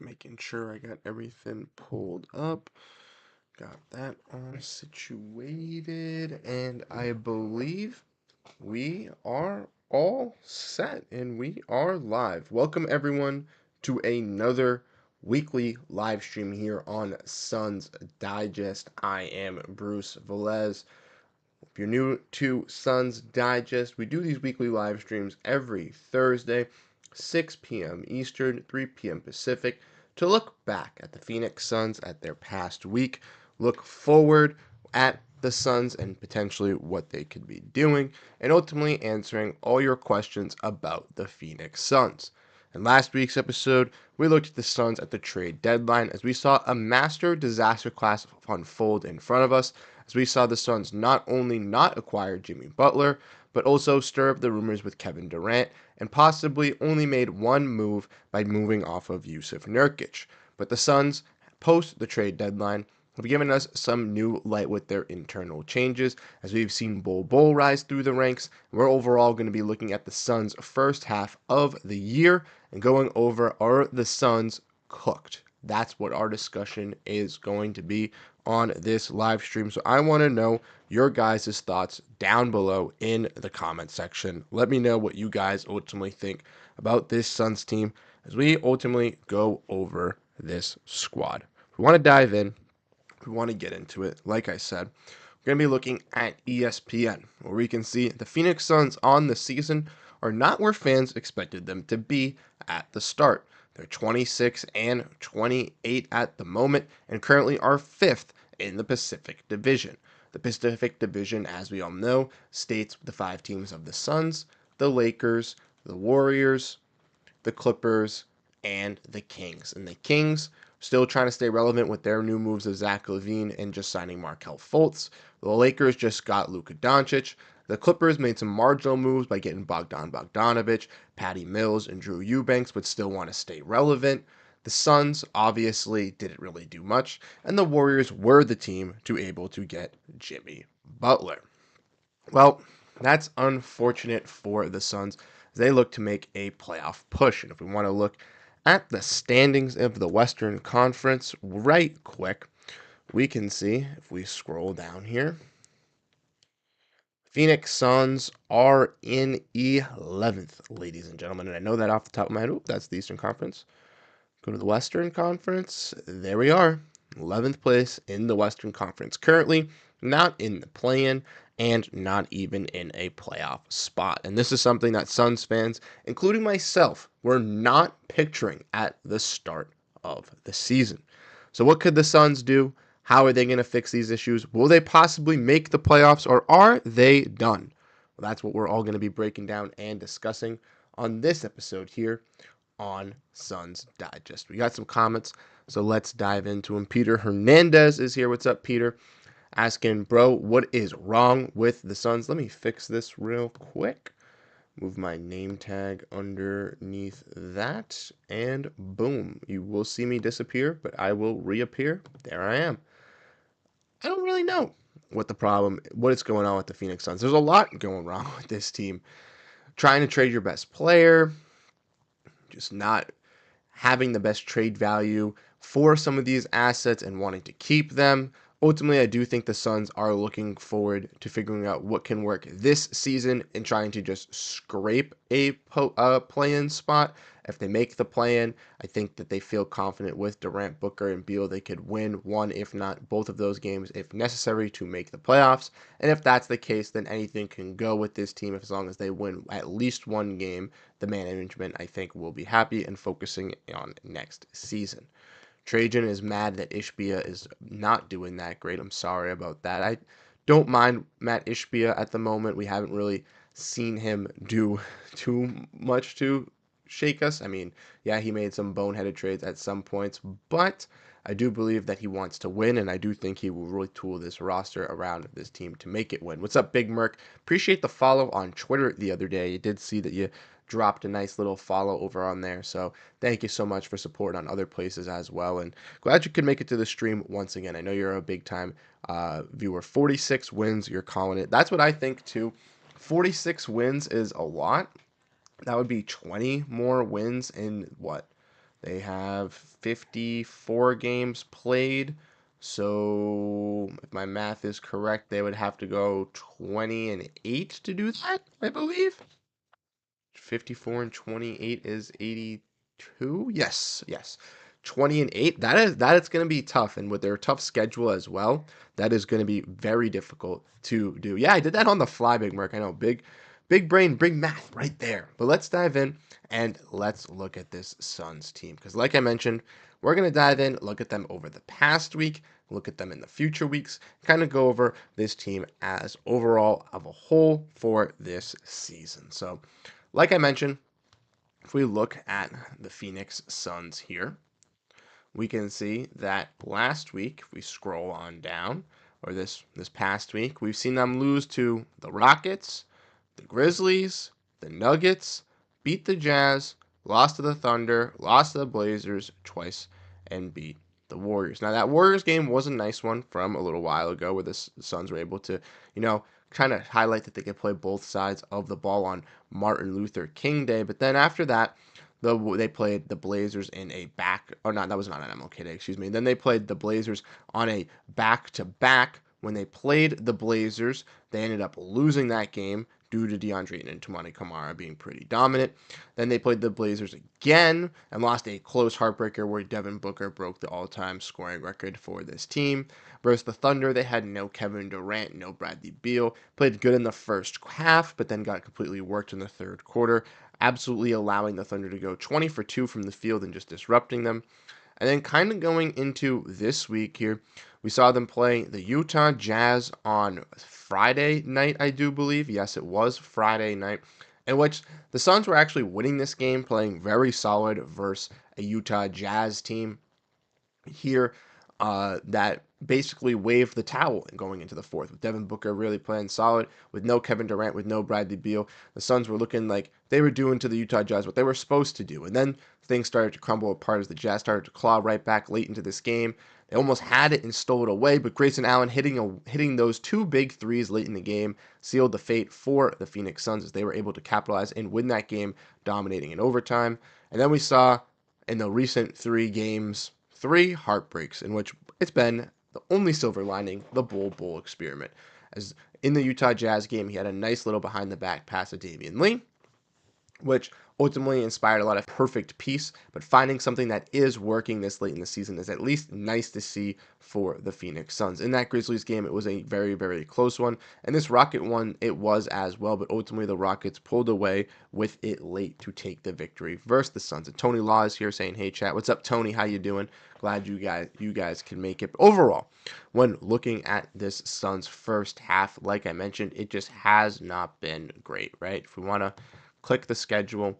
Just making sure I got everything pulled up. Got that all situated. And I believe we are all set and we are live. Welcome everyone to another weekly live stream here on Suns Digest. I am Bruce Velez. If you're new to Suns Digest, we do these weekly live streams every Thursday, 6 p.m. Eastern, 3 p.m. Pacific, to look back at the Phoenix Suns at their past week, look forward at the Suns and potentially what they could be doing, and ultimately answering all your questions about the Phoenix Suns. In last week's episode, we looked at the Suns at the trade deadline as we saw a master disaster class unfold in front of us, as we saw the Suns not only not acquire Jimmy Butler, but also stir up the rumors with Kevin Durant, and possibly only made one move by moving off of Yusuf Nurkic. But the Suns, post the trade deadline, have given us some new light with their internal changes, as we've seen Bol rise through the ranks. We're overall going to be looking at the Suns' first half of the year and going over, are the Suns cooked? That's what our discussion is going to be on this live stream. So I want to know your guys' thoughts down below in the comment section. Let me know what you guys ultimately think about this Suns team as we ultimately go over this squad. If we want to dive in, if we want to get into it, like I said, we're going to be looking at ESPN, where we can see the Phoenix Suns on the season are not where fans expected them to be at the start. They're 26 and 28 at the moment and currently are fifth in the Pacific Division. The Pacific Division, as we all know, states the five teams of the Suns, the Lakers, the Warriors, the Clippers, and the Kings. And the Kings still trying to stay relevant with their new moves of Zach LaVine and just signing Markelle Fultz. The Lakers just got Luka Doncic. The Clippers made some marginal moves by getting Bogdan Bogdanovic, Patty Mills, and Drew Eubanks, but still want to stay relevant. The Suns obviously didn't really do much, and the Warriors were the team to able to get Jimmy Butler. Well, that's unfortunate for the Suns as they look to make a playoff push. And if we want to look at the standings of the Western Conference right quick, we can see if we scroll down here, Phoenix Suns are in 11th, ladies and gentlemen. And I know that off the top of my head. That's the Eastern Conference. Go to the Western Conference. There we are. 11th place in the Western Conference. Currently not in the play-in and not even in a playoff spot. And this is something that Suns fans, including myself, were not picturing at the start of the season. So what could the Suns do? How are they going to fix these issues? Will they possibly make the playoffs, or are they done? Well, that's what we're all going to be breaking down and discussing on this episode here on Suns Digest. We got some comments, so let's dive into them. Peter Hernandez is here. What's up, Peter? Asking, bro, what is wrong with the Suns? Let me fix this real quick. Move my name tag underneath that, and boom. You will see me disappear, but I will reappear. There I am. I don't really know what is going on with the Phoenix Suns. There's a lot going wrong with this team. Trying to trade your best player, just not having the best trade value for some of these assets and wanting to keep them. Ultimately, I do think the Suns are looking forward to figuring out what can work this season and trying to just scrape a play-in spot. If they make the play-in, I think that they feel confident with Durant, Booker, and Beal. They could win one, if not both of those games, if necessary, to make the playoffs. And if that's the case, then anything can go with this team as long as they win at least one game. The management, I think, will be happy and focusing on next season. Trajan is mad that Ishbia is not doing that great. I'm sorry about that. I don't mind Matt Ishbia at the moment. We haven't really seen him do too much to shake us. I mean, yeah, he made some boneheaded trades at some points, but I do believe that he wants to win, and I do think he will really tool this roster around this team to make it win. What's up, Big Merc? Appreciate the follow on Twitter the other day. You did see that you dropped a nice little follow over on there, so thank you so much for support on other places as well, and glad you could make it to the stream once again. I know you're a big time viewer. 46 wins, you're calling it. That's what I think too. 46 wins is a lot. That would be 20 more wins in what, They have 54 games played. So, if my math is correct, they would have to go 20-8 to do that, I believe. 54 and 28 is 82. Yes, yes. 20-8. That is going to be tough, and with their tough schedule as well, that is going to be very difficult to do. Yeah, I did that on the fly, Big Merc. I know, big brain, big math right there. But let's dive in and let's look at this Suns team because, like I mentioned, we're going to dive in, look at them over the past week, look at them in the future weeks, kind of go over this team as overall of a whole for this season. So, like I mentioned, if we look at the Phoenix Suns here, we can see that last week, if we scroll on down, or this past week, we've seen them lose to the Rockets, the Grizzlies, the Nuggets, beat the Jazz, lost to the Thunder, lost to the Blazers twice, and beat the Warriors. Now that Warriors game was a nice one from a little while ago, where the Suns were able to, kind of highlight that they could play both sides of the ball on Martin Luther King Day. But then after that, they played the Blazers in a back, or not, that was not an MLK Day, excuse me. Then they played the Blazers on a back-to-back. When they played the Blazers, they ended up losing that game due to DeAndre and Toumani Camara being pretty dominant. Then they played the Blazers again and lost a close heartbreaker where Devin Booker broke the all-time scoring record for this team. Versus the Thunder, they had no Kevin Durant, no Bradley Beal. Played good in the first half, but then got completely worked in the third quarter, absolutely allowing the Thunder to go 20 for 2 from the field and just disrupting them. And then kind of going into this week here, we saw them play the Utah Jazz on Friday night, I do believe. Yes, it was Friday night, in which the Suns were actually winning this game, playing very solid versus a Utah Jazz team here that basically waved the towel going into the fourth, with Devin Booker really playing solid, with no Kevin Durant, with no Bradley Beal. The Suns were looking like they were doing to the Utah Jazz what they were supposed to do. And then things started to crumble apart as the Jazz started to claw right back late into this game. They almost had it and stole it away, but Grayson Allen hitting those two big threes late in the game sealed the fate for the Phoenix Suns as they were able to capitalize and win that game, dominating in overtime. And then we saw in the recent 3 games, 3 heartbreaks in which it's been the only silver lining, the Bull experiment. As in the Utah Jazz game, he had a nice little behind the back pass to Damian Lee, which ultimately inspired a lot of perfect peace, but finding something that is working this late in the season is at least nice to see for the Phoenix Suns. In that Grizzlies game, it was a very, very close one, and this Rocket one, it was as well, but ultimately the Rockets pulled away with it late to take the victory versus the Suns. And Tony Law is here saying, "Hey chat, what's up, Tony? How you doing? Glad you guys can make it." But overall, when looking at this Suns first half, like I mentioned, it just has not been great, right? If we want to click the schedule,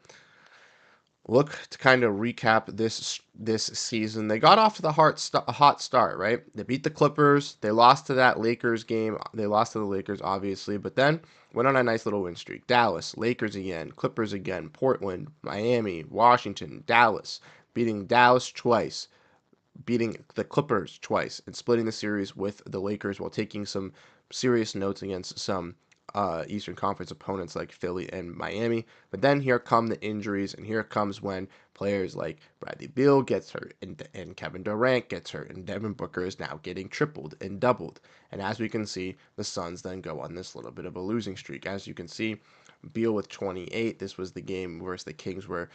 look to kind of recap this season. They got off to the hot start, right? They beat the Clippers. They lost to that Lakers game. They lost to the Lakers, obviously, but then went on a nice little win streak. Dallas, Lakers again, Clippers again, Portland, Miami, Washington, Dallas, beating Dallas twice, beating the Clippers twice, and splitting the series with the Lakers while taking some serious notes against some Eastern Conference opponents like Philly and Miami. But then here come the injuries, and here comes when players like Bradley Beal gets hurt, and Kevin Durant gets hurt, and Devin Booker is now getting tripled and doubled. And as we can see, the Suns then go on this little bit of a losing streak. As you can see, Beal with 28. This was the game versus the Kings where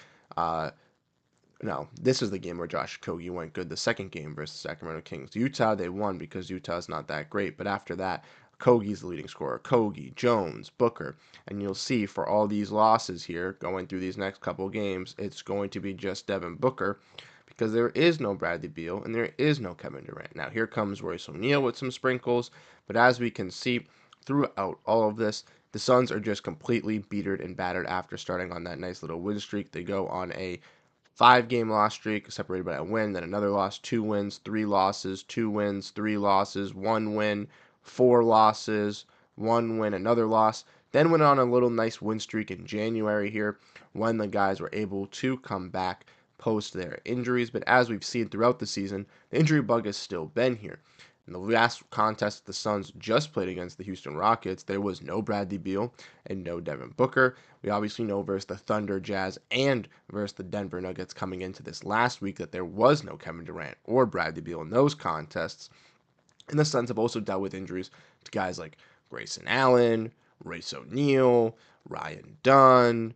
no, this is the game where Josh Okogie went good. The second game versus the Sacramento Kings. Utah, they won because Utah's not that great. But after that, Okogie's the leading scorer. Okogie, Jones, Booker. And you'll see for all these losses here, going through these next couple games, it's going to be just Devin Booker because there is no Bradley Beal and there is no Kevin Durant. Now, here comes Royce O'Neal with some sprinkles. But as we can see throughout all of this, the Suns are just completely beatered and battered after starting on that nice little win streak. They go on a 5 game loss streak separated by a win, then another loss, 2 wins, 3 losses, 2 wins, 3 losses, 1 win, 4 losses, 1 win, another loss. Then went on a little nice win streak in January here when the guys were able to come back post their injuries. But as we've seen throughout the season, the injury bug has still been here. In the last contest the Suns just played against the Houston Rockets, there was no Bradley Beal and no Devin Booker. We obviously know versus the Thunder, Jazz, and versus the Denver Nuggets coming into this last week that there was no Kevin Durant or Bradley Beal in those contests. And the Suns have also dealt with injuries to guys like Grayson Allen, Royce O'Neal, Ryan Dunn,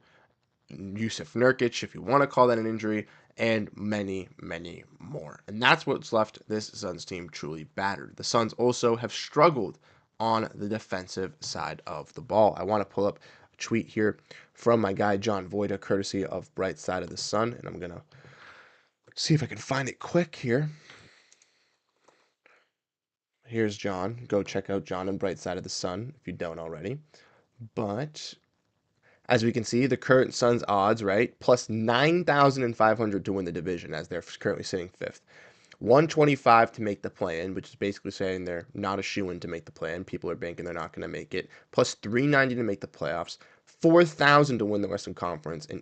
Yusuf Nurkic, if you want to call that an injury, and many, many more. And that's what's left this Suns team truly battered. The Suns also have struggled on the defensive side of the ball. I want to pull up a tweet here from my guy John Voida, courtesy of Bright Side of the Sun, and I'm going to see if I can find it quick here. Here's John. Go check out John and Bright Side of the Sun if you don't already. But as we can see, the current Suns odds, right, plus 9,500 to win the division as they're currently sitting fifth. 125 to make the play-in, which is basically saying they're not a shoo-in to make the play-in. People are banking they're not going to make it. Plus 390 to make the playoffs. 4,000 to win the Western Conference, and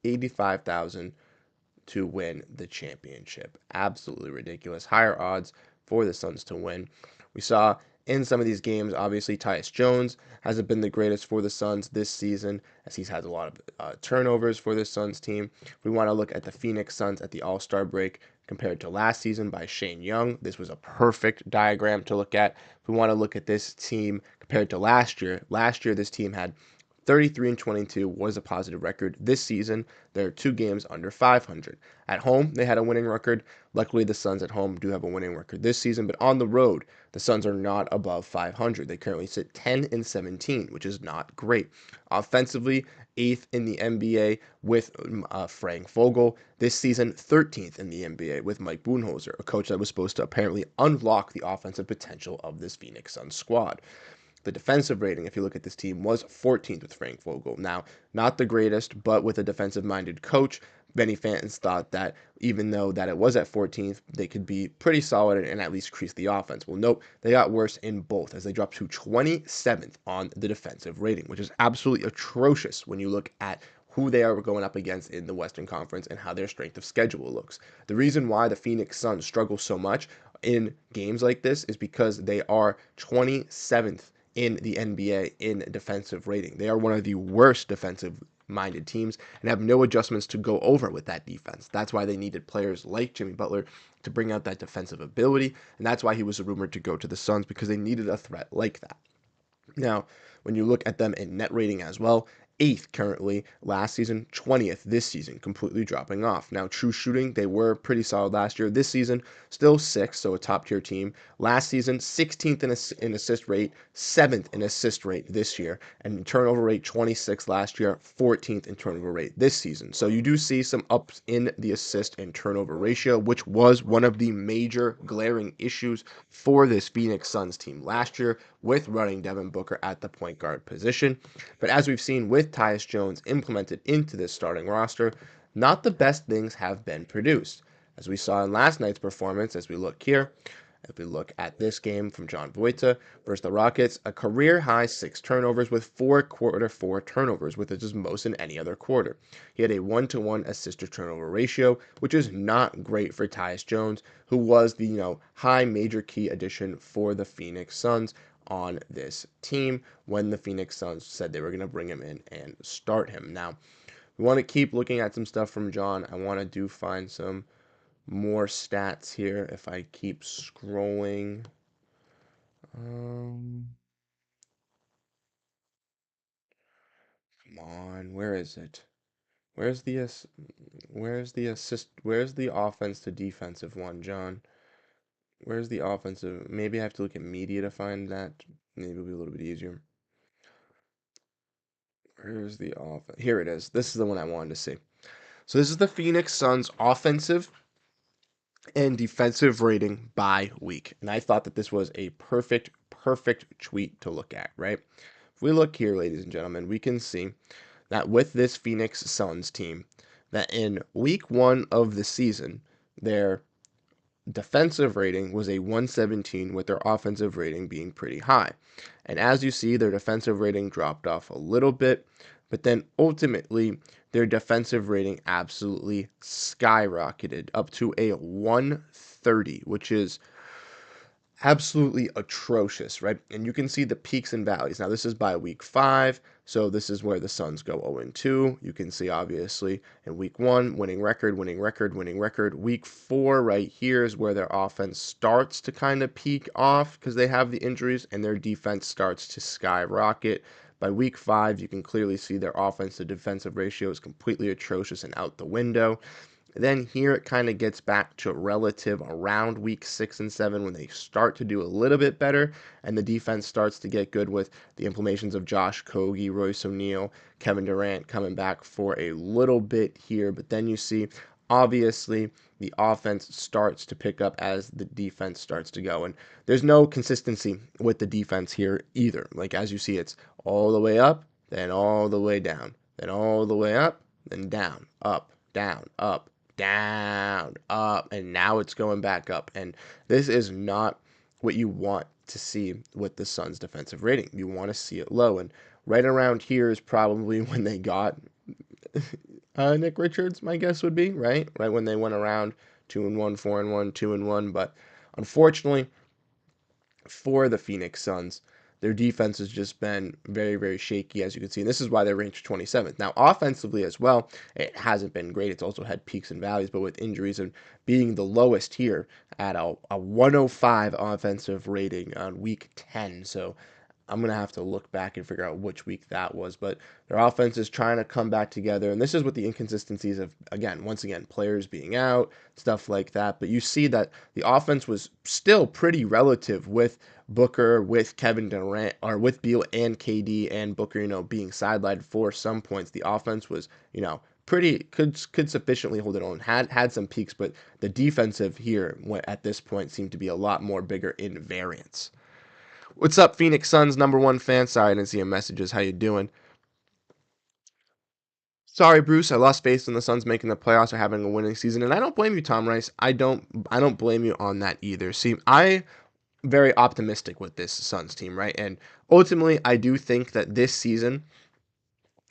85,000 to win the championship. Absolutely ridiculous. Higher odds for the Suns to win. We saw in some of these games, obviously, Tyus Jones hasn't been the greatest for the Suns this season, as he's had a lot of turnovers for the Suns team. We want to look at the Phoenix Suns at the All-Star break compared to last season by Shane Young. This was a perfect diagram to look at. We want to look at this team compared to last year. Last year, this team had 33-22 was a positive record. This season, they're 2 games under 500. At home, they had a winning record. Luckily, the Suns at home do have a winning record this season, but on the road, the Suns are not above 500. They currently sit 10-17, which is not great. Offensively, 8th in the NBA with Frank Vogel. This season, 13th in the NBA with Mike Budenholzer, a coach that was supposed to apparently unlock the offensive potential of this Phoenix Suns squad. The defensive rating, if you look at this team, was 14th with Frank Vogel. Now, not the greatest, but with a defensive-minded coach, many fans thought that even though that it was at 14th, they could be pretty solid and at least increase the offense. Well, nope, they got worse in both as they dropped to 27th on the defensive rating, which is absolutely atrocious when you look at who they are going up against in the Western Conference and how their strength of schedule looks. The reason why the Phoenix Suns struggle so much in games like this is because they are 27th in the NBA in defensive rating. They are one of the worst defensive minded teams and have no adjustments to go over with that defense. That's why they needed players like Jimmy Butler to bring out that defensive ability, and that's why he was rumored to go to the Suns, because they needed a threat like that. Now, when you look at them in net rating as well, 8th currently last season, 20th this season, completely dropping off. Now, true shooting, they were pretty solid last year. This season, still 6th, so a top tier team. Last season, 16th in assist rate, 7th in assist rate this year, and turnover rate 26th last year, 14th in turnover rate this season. So you do see some ups in the assist and turnover ratio, which was one of the major glaring issues for this Phoenix Suns team last year with running Devin Booker at the point guard position. But as we've seen with Tyus Jones implemented into this starting roster, not the best things have been produced. As we saw in last night's performance, as we look here, if we look at this game from John Voita versus the Rockets, a career-high 6 turnovers with 4 quarter-4 turnovers, which is most in any other quarter. He had a 1-to-1 assist-to-turnover ratio, which is not great for Tyus Jones, who was the high major key addition for the Phoenix Suns on this team when the Phoenix Suns said they were going to bring him in and start him. Now, we want to keep looking at some stuff from John. I want to find some more stats here if I keep scrolling. Come on, where is it? Where's the assist? Where's the offense to defensive one, John? Where's the offensive? Maybe I have to look at media to find that. Maybe it'll be a little bit easier. Where's the offense? Here it is. This is the one I wanted to see. So this is the Phoenix Suns offensive and defensive rating by week. And I thought that this was a perfect tweet to look at, right? If we look here, ladies and gentlemen, we can see that with this Phoenix Suns team, that in week 1 of the season, their defensive rating was a 117, with their offensive rating being pretty high. And as you see, their defensive rating dropped off a little bit, but then ultimately their defensive rating absolutely skyrocketed up to a 130, which is absolutely atrocious, right? And you can see the peaks and valleys. Now, this is by week 5, so this is where the Suns go 0-2. You can see, obviously, in week 1, winning record, winning record, winning record. Week 4, right here, is where their offense starts to kind of peak off because they have the injuries, and their defense starts to skyrocket. By week 5, you can clearly see their offense to defensive ratio is completely atrocious and out the window. Then here it kind of gets back to relative around week 6 and 7 when they start to do a little bit better and the defense starts to get good with the implementations of Josh Kogi, Royce O'Neal, Kevin Durant coming back for a little bit here. But then you see, obviously, the offense starts to pick up as the defense starts to go. And there's no consistency with the defense here either. Like as you see, it's all the way up, then all the way down, then all the way up, then down, up, down, up, and now it's going back up. And this is not what you want to see with the Suns' defensive rating. You want to see it low. And right around here is probably when they got Nick Richards, my guess would be, right? Right when they went around 2-1, 4-1, 2-1. But unfortunately, for the Phoenix Suns, their defense has just been very, very shaky, as you can see. And this is why they're ranked 27th. Now, offensively as well, it hasn't been great. It's also had peaks and valleys, but with injuries and being the lowest here at a 105 offensive rating on week 10. So I'm going to have to look back and figure out which week that was. But their offense is trying to come back together. And this is with the inconsistencies of, again, once again, players being out, stuff like that. But you see that the offense was still pretty relative with Booker, with Kevin Durant, or with Beal and KD and Booker, being sidelined for some points. The offense was, pretty could sufficiently hold it on. Had some peaks, but the defensive here at this point seemed to be a lot more bigger in variance. What's up, Phoenix Suns #1 fan? Sorry, I didn't see your messages. How you doing? Sorry, Bruce. I lost faith in the Suns making the playoffs or having a winning season, and I don't blame you, Tom Rice. I don't blame you on that either. See, I very optimistic with this Suns team, right? And ultimately, I do think that this season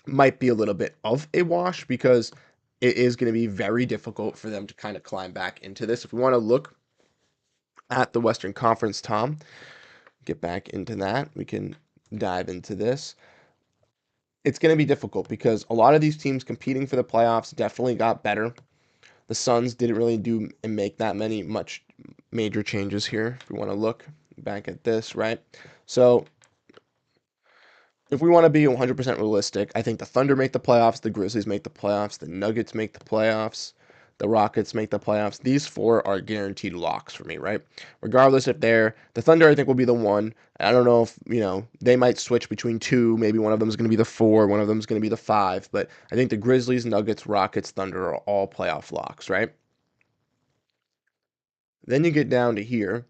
might be a little bit of a wash because it is going to be very difficult for them to kind of climb back into this. If we want to look at the Western Conference, Tom, get back into that. We can dive into this. It's going to be difficult because a lot of these teams competing for the playoffs definitely got better. The Suns didn't really do and make that many much major changes here. If we want to look back at this, right? So if we want to be 100% realistic, I think the Thunder make the playoffs, the Grizzlies make the playoffs, the Nuggets make the playoffs, the Rockets make the playoffs. These four are guaranteed locks for me, right? Regardless if they're the Thunder, I think will be the one. I don't know if, they might switch between two. Maybe one of them is going to be the 4, one of them is going to be the 5. But I think the Grizzlies, Nuggets, Rockets, Thunder are all playoff locks, right? Then you get down to here,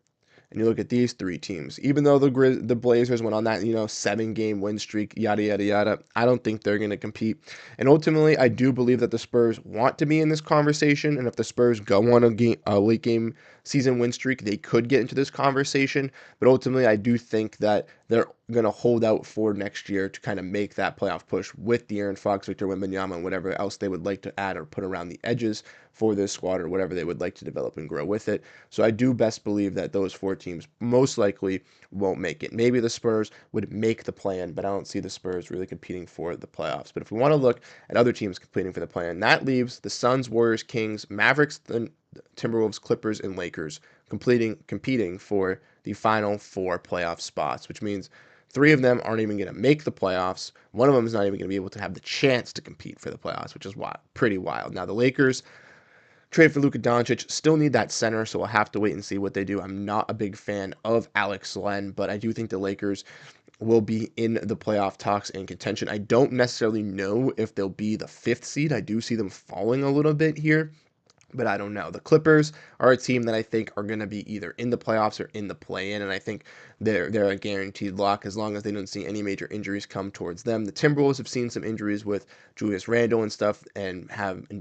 and you look at these three teams. Even though the Blazers went on that 7-game win streak, yada yada yada, I don't think they're going to compete. And ultimately, I do believe that the Spurs want to be in this conversation. And if the Spurs go on a late game season win streak, they could get into this conversation. But ultimately, I do think that they're going to hold out for next year to kind of make that playoff push with De'Aaron Fox, Victor Wembanyama, and whatever else they would like to add or put around the edges for this squad or whatever they would like to develop and grow with it. So I do best believe that those 4 teams most likely won't make it. Maybe the Spurs would make the plan, but I don't see the Spurs really competing for the playoffs. But if we want to look at other teams competing for the plan, that leaves the Suns, Warriors, Kings, Mavericks, the Timberwolves, Clippers, and Lakers competing for the final 4 playoff spots, which means 3 of them aren't even going to make the playoffs. One of them is not even going to be able to have the chance to compete for the playoffs, which is pretty wild. Now, the Lakers trade for Luka Doncic. Still need that center, so we'll have to wait and see what they do. I'm not a big fan of Alex Len, but I do think the Lakers will be in the playoff talks and contention. I don't necessarily know if they'll be the 5th seed. I do see them falling a little bit here, but I don't know. The Clippers are a team that I think are going to be either in the playoffs or in the play-in, and I think they're a guaranteed lock as long as they don't see any major injuries come towards them. The Timberwolves have seen some injuries with Julius Randle and stuff, and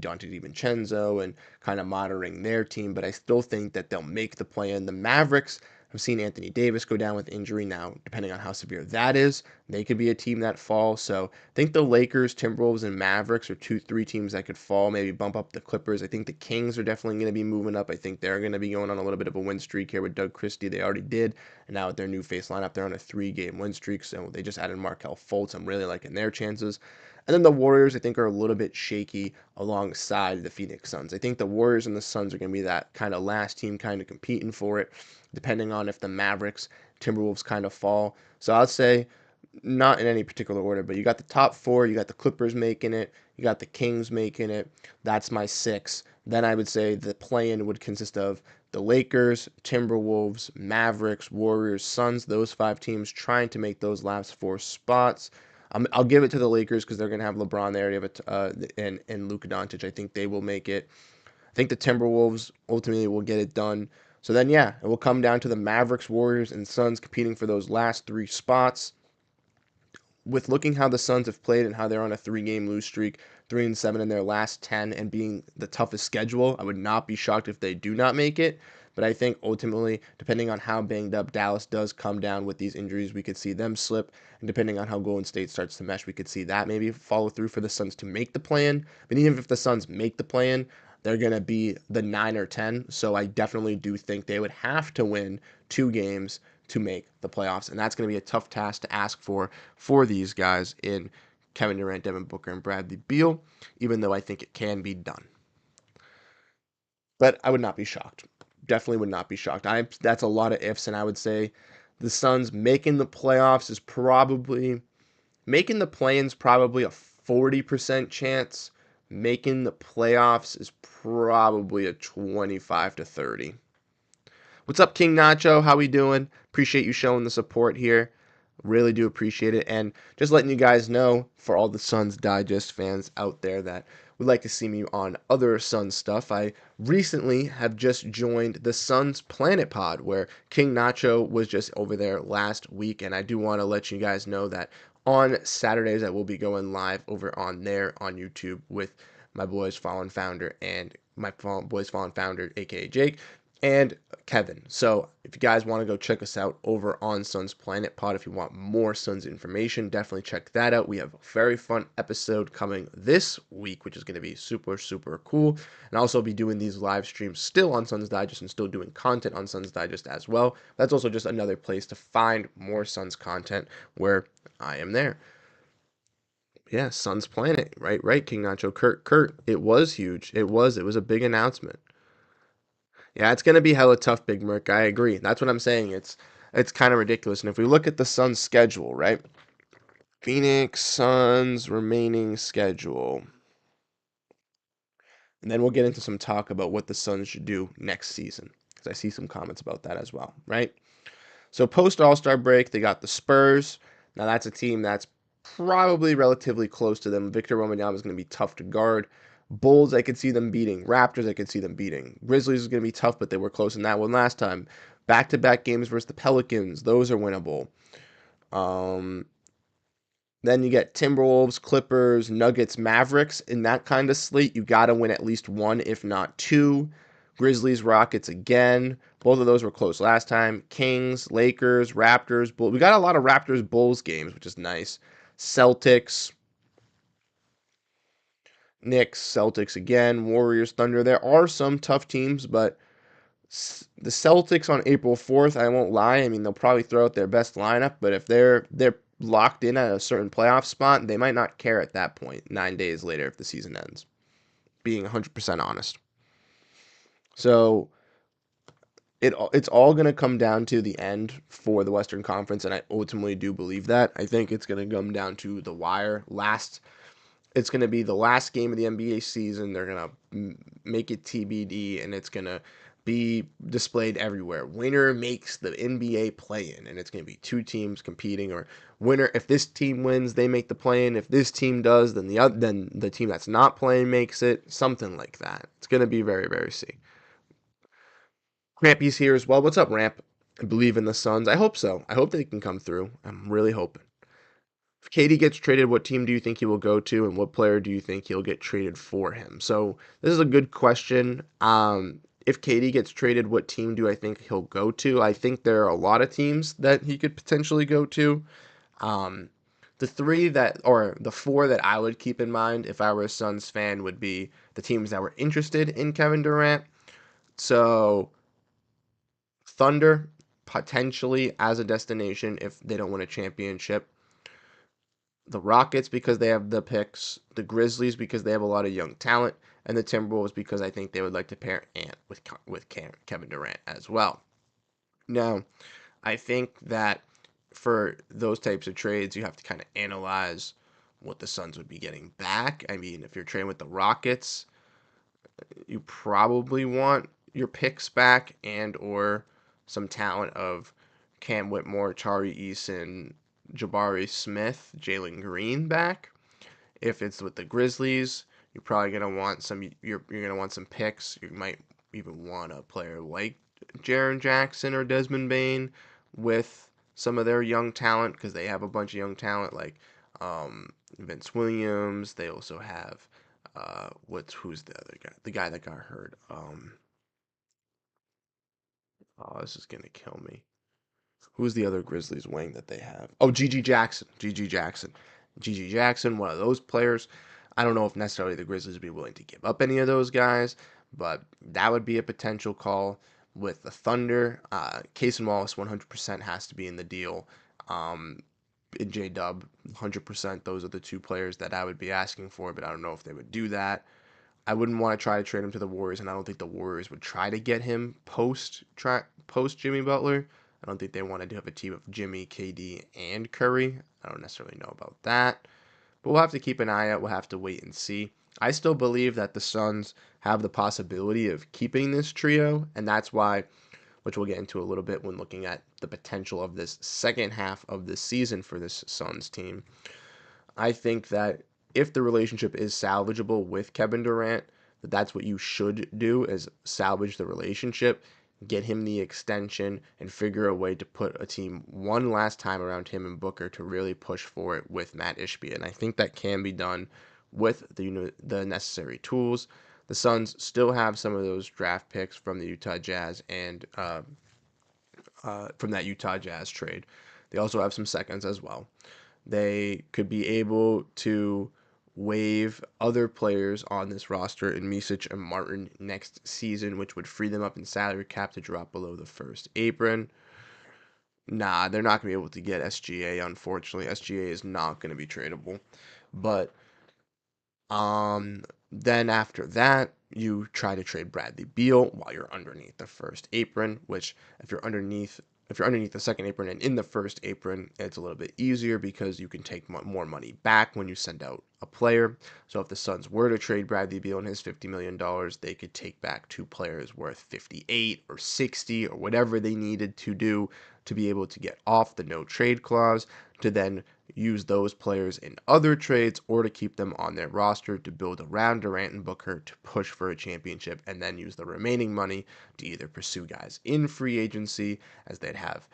Dante DiVincenzo and kind of monitoring their team, but I still think that they'll make the play-in. The Mavericks I've seen Anthony Davis go down with injury now. Depending on how severe that is, they could be a team that falls. So I think the Lakers, Timberwolves, and Mavericks are 2, 3 teams that could fall. Maybe bump up the Clippers. I think the Kings are definitely going to be moving up. I think they're going to be going on a little bit of a win streak here with Doug Christie. They already did, and now with their new face lineup, they're on a 3-game win streak. So they just added Markelle Fultz. I'm really liking their chances. And then the Warriors, I think, are a little bit shaky alongside the Phoenix Suns. I think the Warriors and the Suns are going to be that kind of last team kind of competing for it, depending on if the Mavericks, Timberwolves kind of fall. So I'd say not in any particular order, but you got the top 4, you got the Clippers making it, you got the Kings making it. That's my 6. Then I would say the play-in would consist of the Lakers, Timberwolves, Mavericks, Warriors, Suns, those 5 teams trying to make those last 4 spots. I'll give it to the Lakers because they're going to have LeBron there and Luka Doncic. I think they will make it. I think the Timberwolves ultimately will get it done. So then, yeah, it will come down to the Mavericks, Warriors, and Suns competing for those last 3 spots. With looking how the Suns have played and how they're on a 3-game lose streak, 3-7 in their last 10, and being the toughest schedule, I would not be shocked if they do not make it. But I think ultimately, depending on how banged up Dallas does come down with these injuries, we could see them slip. And depending on how Golden State starts to mesh, we could see that maybe follow through for the Suns to make the plan. But even if the Suns make the plan, they're going to be the 9 or 10. So I definitely do think they would have to win 2 games to make the playoffs. And that's going to be a tough task to ask for these guys in Kevin Durant, Devin Booker, and Bradley Beal, even though I think it can be done. But I would not be shocked. Definitely would not be shocked. That's a lot of ifs, and I would say the Suns making the playoffs is probably making the play-ins probably a 40% chance. Making the playoffs is probably a 25 to 30. What's up, King Nacho? How we doing? Appreciate you showing the support here. Really do appreciate it. And just letting you guys know, for all the Suns Digest fans out there that would like to see me on other Suns stuff, I recently have just joined the Suns Planet Pod, where King Nacho was just over there last week. And I do want to let you guys know that on Saturdays I will be going live over on there on YouTube with my boys Fallen Founder and boys Fallen Founder, aka Jake, and Kevin. So if you guys want to go check us out over on Suns Planet Pod, if you want more Suns information, definitely check that out. We have a very fun episode coming this week, which is going to be super, super cool. And I'll also be doing these live streams still on Suns Digest and still doing content on Suns Digest as well. That's also just another place to find more Suns content where I am there. Yeah, Suns Planet. Right, King Nacho. Kurt. It was huge. It was a big announcement. Yeah, it's gonna be hella tough, Big Merc. I agree. That's what I'm saying. It's kind of ridiculous. And if we look at the Suns' schedule, right? Phoenix Suns remaining schedule, and then we'll get into some talk about what the Suns should do next season, because I see some comments about that as well, right? So post All-Star break, they got the Spurs. Now that's a team that's probably relatively close to them. Victor Wembanyama is going to be tough to guard. Bulls, I could see them beating. Raptors, I could see them beating. Grizzlies is going to be tough, but they were close in that one last time. Back-to-back games versus the Pelicans, those are winnable. Um, then you get Timberwolves, Clippers, Nuggets, Mavericks. In that kind of slate, you got to win at least 1, if not 2. Grizzlies, Rockets again. Both of those were close last time. Kings, Lakers, Raptors, Bulls. We got a lot of Raptors Bulls games, which is nice. Celtics, Knicks, Celtics again. Warriors, Thunder. There are some tough teams, but the Celtics on April 4th, I won't lie. I mean, they'll probably throw out their best lineup, but if they're locked in at a certain playoff spot, they might not care at that point 9 days later if the season ends. Being 100% honest. So it's all going to come down to the end for the Western Conference, and I ultimately do believe that. I think it's going to come down to the wire. It's going to be the last game of the NBA season. They're going to make it TBD, and it's going to be displayed everywhere. Winner makes the NBA play-in, and it's going to be 2 teams competing, or winner, if this team wins, they make the play-in. If this team does, then the team that's not playing makes it. Something like that. It's going to be very, very sick. Rampy's here as well. What's up, Ramp? I believe in the Suns. I hope so. I hope they can come through. I'm really hoping. If KD gets traded, what team do you think he will go to, and what player do you think he'll get traded for him? So this is a good question. if KD gets traded, what team do I think he'll go to? I think there are a lot of teams that he could potentially go to. Um, the four that I would keep in mind if I were a Suns fan would be the teams that were interested in Kevin Durant. So Thunder, potentially as a destination if they don't win a championship. The Rockets because they have the picks. The Grizzlies because they have a lot of young talent. And the Timberwolves because I think they would like to pair Ant with Kevin Durant as well. Now, I think that for those types of trades, you have to kind of analyze what the Suns would be getting back. I mean, if you're trading with the Rockets, you probably want your picks back and or some talent of Cam Whitmore, Tari Eason, Jabari Smith, Jalen Green back. If it's with the Grizzlies, you're probably gonna want some. You're gonna want some picks. You might even want a player like Jaren Jackson or Desmond Bain with some of their young talent because they have a bunch of young talent like Vince Williams. They also have who's the other guy? The guy that got hurt. Oh, this is gonna kill me. Who's the other Grizzlies wing that they have? Oh, GG Jackson. GG Jackson. GG Jackson, one of those players. I don't know if necessarily the Grizzlies would be willing to give up any of those guys, but that would be a potential call with the Thunder. Case and Wallace 100% has to be in the deal. Um, J Dub 100%. Those are the two players that I would be asking for, but I don't know if they would do that. I wouldn't want to try to trade him to the Warriors, and I don't think the Warriors would try to get him post Jimmy Butler. I don't think they wanted to have a team of Jimmy, KD, and Curry. I don't necessarily know about that, but we'll have to keep an eye out. We'll have to wait and see. I still believe that the Suns have the possibility of keeping this trio, and that's why, which we'll get into a little bit when looking at the potential of this second half of the season for this Suns team. I think that if the relationship is salvageable with Kevin Durant, that's what you should do is salvage the relationship, get him the extension, and figure a way to put a team one last time around him and Booker to really push for it with Matt Ishbia. And I think that can be done with the necessary tools. The Suns still have some of those draft picks from the Utah Jazz and from that Utah Jazz trade. They also have some seconds as well. They could be able to waive other players on this roster in Misic and Martin next season, which would free them up in salary cap to drop below the first apron. Nah, they're not going to be able to get SGA, unfortunately. SGA is not going to be tradable. But then after that, you try to trade Bradley Beal while you're underneath the first apron, which if you're underneath the second apron and in the first apron, it's a little bit easier because you can take more money back when you send out a player. So if the Suns were to trade Bradley Beal and his $50 million, they could take back two players worth 58 or 60 or whatever they needed to do to be able to get off the no trade clause to then use those players in other trades or to keep them on their roster to build around Durant and Booker to push for a championship and then use the remaining money to either pursue guys in free agency as they'd have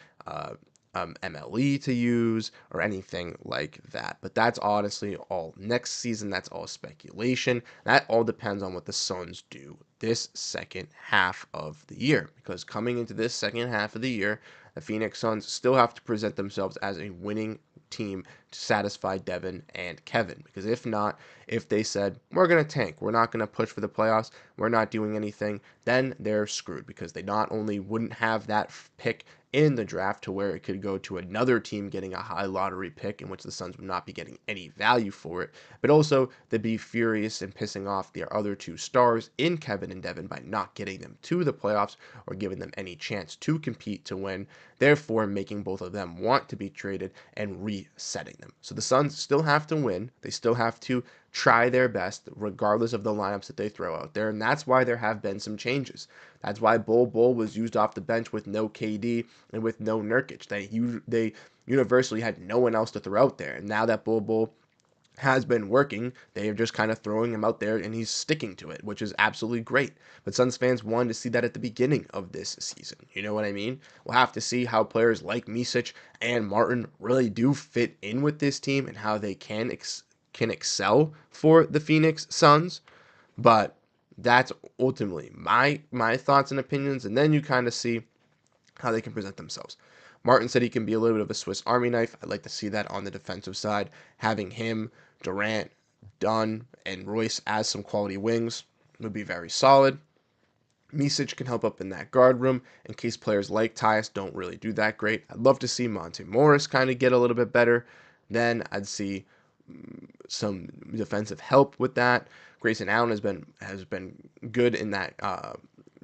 MLE to use or anything like that. But that's honestly all next season. That's all speculation. That all depends on what the Suns do this second half of the year. Because coming into this second half of the year, the Phoenix Suns still have to present themselves as a winning team to satisfy Devin and Kevin. Because if not, if they said, we're going to tank, we're not going to push for the playoffs, we're not doing anything, then they're screwed because they not only wouldn't have that pick in the draft to where it could go to another team getting a high lottery pick in which the Suns would not be getting any value for it, but also they'd be furious and pissing off their other two stars in Kevin and Devin by not getting them to the playoffs or giving them any chance to compete to win, therefore making both of them want to be traded and resetting them. So the Suns still have to win. They still have to try their best regardless of the lineups that they throw out there, and that's why there have been some changes. That's why Bol was used off the bench with no KD and with no Nurkic. They universally had no one else to throw out there, and now that Bol has been working, they are just kind of throwing him out there and he's sticking to it, which is absolutely great. But Suns fans wanted to see that at the beginning of this season. You know what I mean? We'll have to see how players like Misic and Martin really do fit in with this team and how they can excel for the Phoenix Suns. But That's ultimately my thoughts and opinions, and then you kind of see how they can present themselves. Martin said he can be a little bit of a Swiss Army knife. I'd like to see that on the defensive side. Having him, Durant, Dunn, and Royce as some quality wings would be very solid. Misic can help up in that guard room in case players like Tyus don't really do that great. I'd love to see Monte Morris kind of get a little bit better. Then I'd see some defensive help with that. Grayson Allen has been good in that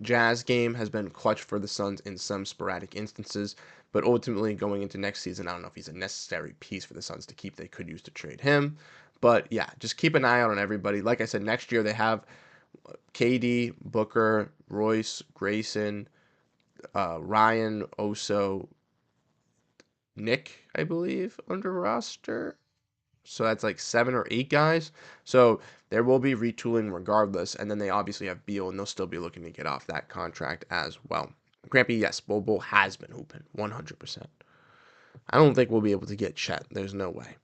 Jazz game, has been clutch for the Suns in some sporadic instances. But ultimately, going into next season, I don't know if he's a necessary piece for the Suns to keep. They could use to trade him. But yeah, just keep an eye out on everybody. Like I said, next year they have KD, Booker, Royce, Grayson, Ryan, Oso, Nick, I believe, under roster. So that's like 7 or 8 guys. So there will be retooling regardless. And then they obviously have Beal, and they'll still be looking to get off that contract as well. Grampy, yes, Bobo has been hooping 100%. I don't think we'll be able to get Chet. There's no way.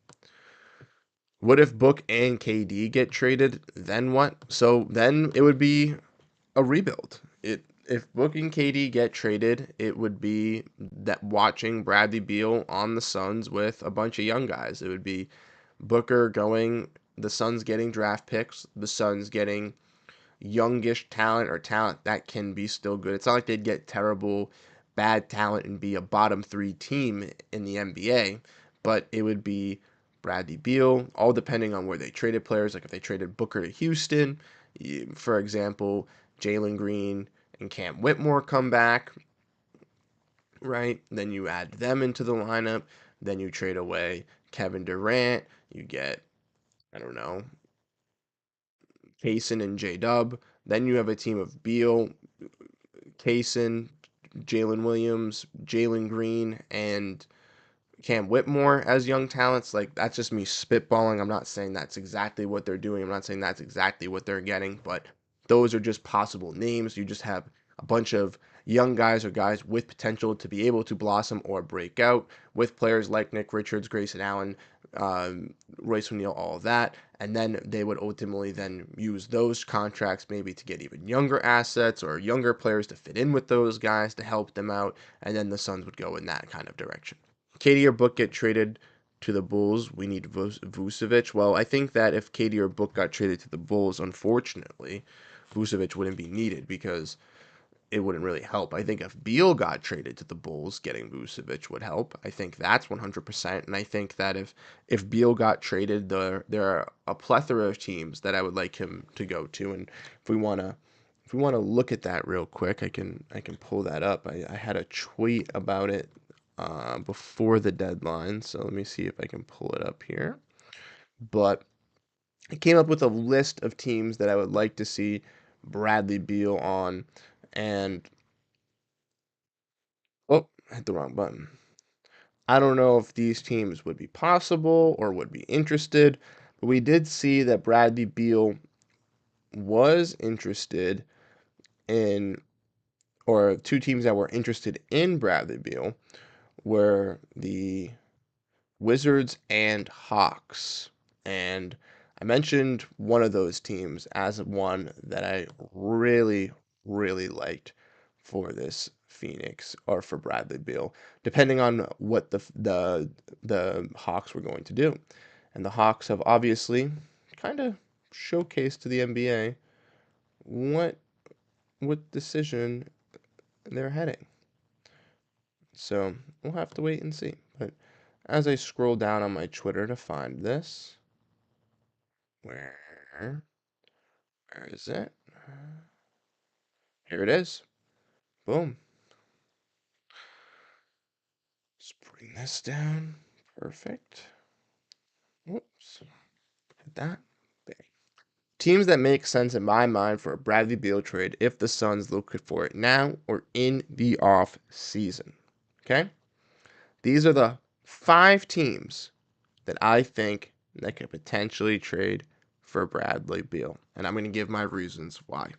What if Book and KD get traded? Then what? So then it would be a rebuild. It If Book and KD get traded, it would be that watching Bradley Beal on the Suns with a bunch of young guys. It would be Booker going, the Suns getting draft picks, the Suns getting youngish talent or talent that can be still good. It's not like they'd get terrible, bad talent and be a bottom three team in the NBA, but it would be Bradley Beal, all depending on where they traded players. Like if they traded Booker to Houston, for example, Jalen Green and Cam Whitmore come back, right? Then you add them into the lineup. Then you trade away Kevin Durant. You get, I don't know, Kaysen and J Dub. Then you have a team of Beal, Kaysen, Jalen Williams, Jalen Green, and Cam Whitmore as young talents. Like that's just me spitballing. I'm not saying that's exactly what they're doing. I'm not saying that's exactly what they're getting, but those are just possible names. You just have a bunch of young guys or guys with potential to be able to blossom or break out with players like Nick Richards, Grayson Allen, Royce O'Neal, all of that. And then they would ultimately then use those contracts maybe to get even younger assets or younger players to fit in with those guys to help them out. And then the Suns would go in that kind of direction. KD or Book get traded to the Bulls, we need Vucevic. Well, I think that if KD or Book got traded to the Bulls, unfortunately, Vucevic wouldn't be needed because it wouldn't really help. I think if Beal got traded to the Bulls, getting Vucevic would help. I think that's 100%. And I think that if Beal got traded, there are a plethora of teams that I would like him to go to. And if we wanna look at that real quick, I can pull that up. I had a tweet about it before the deadline, so let me see if I can pull it up here. But I came up with a list of teams that I would like to see Bradley Beal on, and oh, I hit the wrong button. I don't know if these teams would be possible or would be interested, but we did see that Bradley Beal was interested in, or two teams that were interested in Bradley Beal were the Wizards and Hawks. And I mentioned one of those teams as one that I really, really liked for this Phoenix or for Bradley Beal, depending on what the Hawks were going to do. And the Hawks have obviously kind of showcased to the NBA what decision they're heading. So we'll have to wait and see. But as I scroll down on my Twitter to find this, where where is it? Here it is. Boom. Let's bring this down. Perfect. Oops. Hit that. Bang. Teams that make sense in my mind for a Bradley Beal trade if the Suns look for it now or in the off season. Okay? These are the 5 teams that I think that could potentially trade for Bradley Beal. And I'm going to give my reasons why.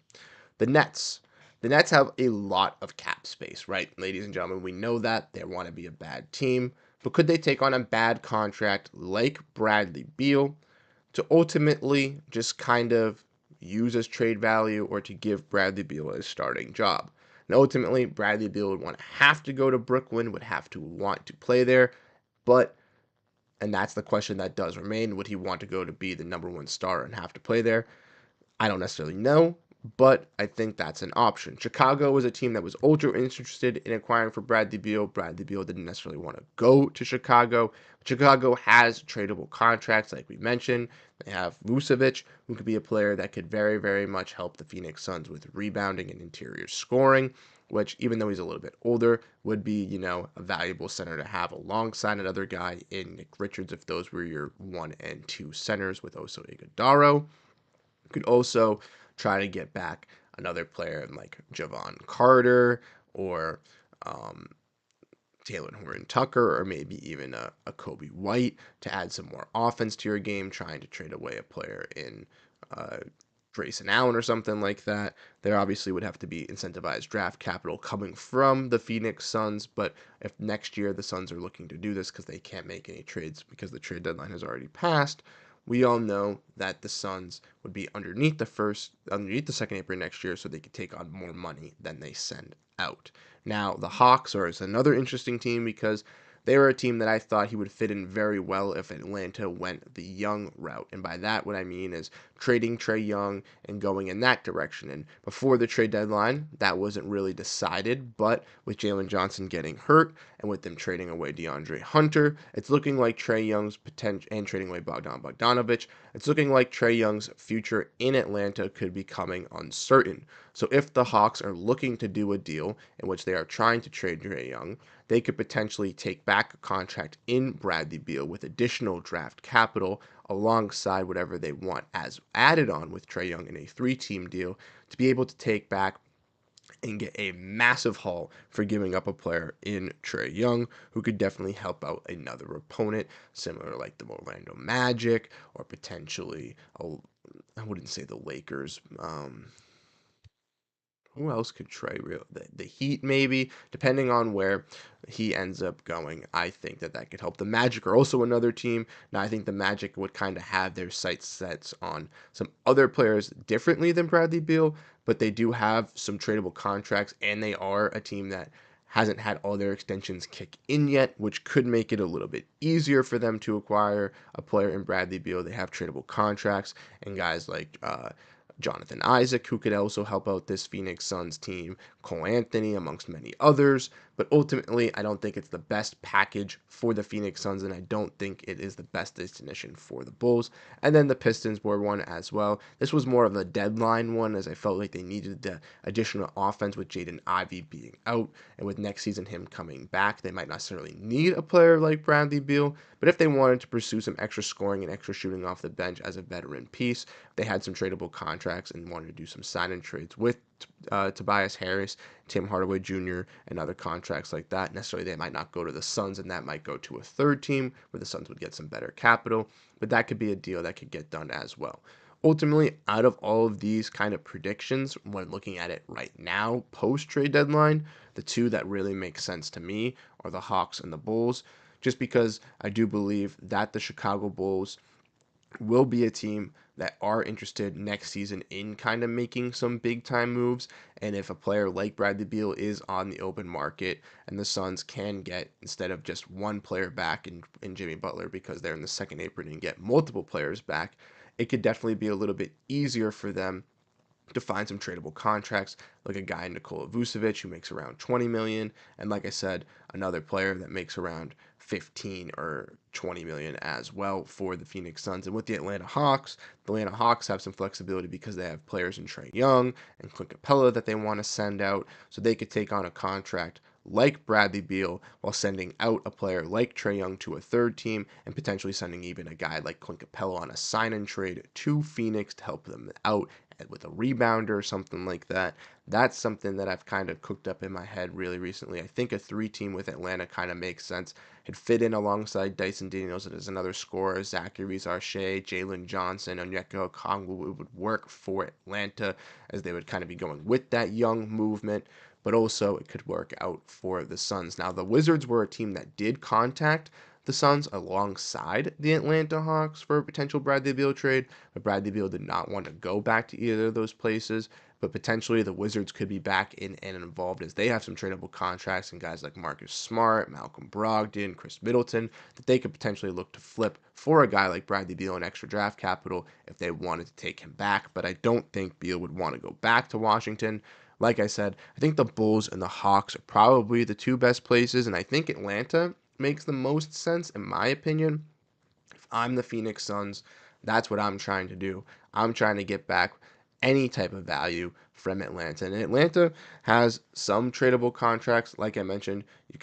The Nets. The Nets have a lot of cap space, right? Ladies and gentlemen, we know that. They want to be a bad team. But could they take on a bad contract like Bradley Beal to ultimately just kind of use as trade value or to give Bradley Beal a starting job. And ultimately, Bradley Beal would have to go to Brooklyn, would have to want to play there, but and that's the question that does remain. Would he want to go to be the number one star and have to play there? I don't necessarily know, but I think that's an option. Chicago was a team that was ultra interested in acquiring for Bradley Beal. Bradley Beal didn't necessarily want to go to Chicago. Chicago has tradable contracts, like we mentioned. They have Vucevic, who could be a player that could very, very much help the Phoenix Suns with rebounding and interior scoring, which, even though he's a little bit older, would be, a valuable center to have alongside another guy in Nick Richards if those were your 1 and 2 centers with Oso Iguodala. Could also try to get back another player like Javon Carter or um, Taylor Horton Tucker, or maybe even a Kobe White to add some more offense to your game, trying to trade away a player in uh, Grayson Allen or something like that. There obviously would have to be incentivized draft capital coming from the Phoenix Suns, but if next year the Suns are looking to do this because they can't make any trades because the trade deadline has already passed, we all know that the Suns would be underneath the second apron next year, so they could take on more money than they send out. Now, the Hawks are another interesting team because they were a team that I thought he would fit in very well if Atlanta went the Young route. And by that, what I mean is trading Trae Young and going in that direction. And before the trade deadline, that wasn't really decided. But with Jalen Johnson getting hurt and with them trading away DeAndre Hunter, it's looking like Trae Young's potential, and trading away Bogdanovich, it's looking like Trae Young's future in Atlanta could be becoming uncertain. So if the Hawks are looking to do a deal in which they are trying to trade Trae Young, they could potentially take back a contract in Bradley Beal with additional draft capital alongside whatever they want as added on with Trae Young in a 3-team deal to be able to take back and get a massive haul for giving up a player in Trae Young who could definitely help out another opponent, similar like the Orlando Magic or potentially, I wouldn't say the Lakers. Who else could Trey real the Heat maybe, depending on where he ends up going. I think that could help. The Magic are also another team. Now I think the Magic would kind of have their sights set on some other players differently than Bradley Beal, but they do have some tradable contracts, and they are a team that hasn't had all their extensions kick in yet, which could make it a little bit easier for them to acquire a player in Bradley Beal. They have tradable contracts and guys like Jonathan Isaac, who could also help out this Phoenix Suns team, Cole Anthony, amongst many others. But ultimately, I don't think it's the best package for the Phoenix Suns, and I don't think it is the best destination for the Bulls. And then the Pistons were one as well. This was more of a deadline one, as I felt like they needed the additional offense with Jaden Ivey being out, and with next season him coming back, they might not necessarily need a player like Bradley Beal. But if they wanted to pursue some extra scoring and extra shooting off the bench as a veteran piece, they had some tradable contracts and wanted to do some sign and trades with Tobias Harris, Tim Hardaway Jr., and other contracts like that. Necessarily, they might not go to the Suns, and that might go to a third team where the Suns would get some better capital. But that could be a deal that could get done as well. Ultimately, out of all of these kind of predictions, when looking at it right now, post trade deadline, the two that really make sense to me are the Hawks and the Bulls, just because I do believe that the Chicago Bulls will be a team that are interested next season in kind of making some big time moves. And if a player like Bradley Beal is on the open market and the Suns can get, instead of just one player back in Jimmy Butler because they're in the second apron, and get multiple players back, it could definitely be a little bit easier for them to find some tradable contracts, like a guy Nikola Vucevic who makes around 20 million, and like I said, another player that makes around 15 or 20 million as well for the Phoenix Suns. And with the Atlanta Hawks have some flexibility because they have players in Trae Young and Clint Capella that they want to send out, so they could take on a contract like Bradley Beal while sending out a player like Trae Young to a third team, and potentially sending even a guy like Clint Capella on a sign and trade to Phoenix to help them out with a rebounder or something like that. That's something that I've kind of cooked up in my head really recently. I think a 3-team with Atlanta kind of makes sense. It'd fit in alongside Dyson Daniels as another scorer, Zachary Zarche, Jalen Johnson, Onyeka Okongwu. It would work for Atlanta as they would kind of be going with that young movement, but also it could work out for the Suns. Now, the Wizards were a team that did contact the Suns alongside the Atlanta Hawks for a potential Bradley Beal trade, but Bradley Beal did not want to go back to either of those places. But potentially the Wizards could be back in and involved as they have some tradable contracts and guys like Marcus Smart, Malcolm Brogdon, Chris Middleton that they could potentially look to flip for a guy like Bradley Beal in extra draft capital if they wanted to take him back. But I don't think Beal would want to go back to Washington. Like I said, I think the Bulls and the Hawks are probably the two best places, and I think Atlanta makes the most sense in my opinion. If I'm the Phoenix Suns, that's what I'm trying to do. I'm trying to get back any type of value from Atlanta. And Atlanta has some tradable contracts. Like I mentioned, you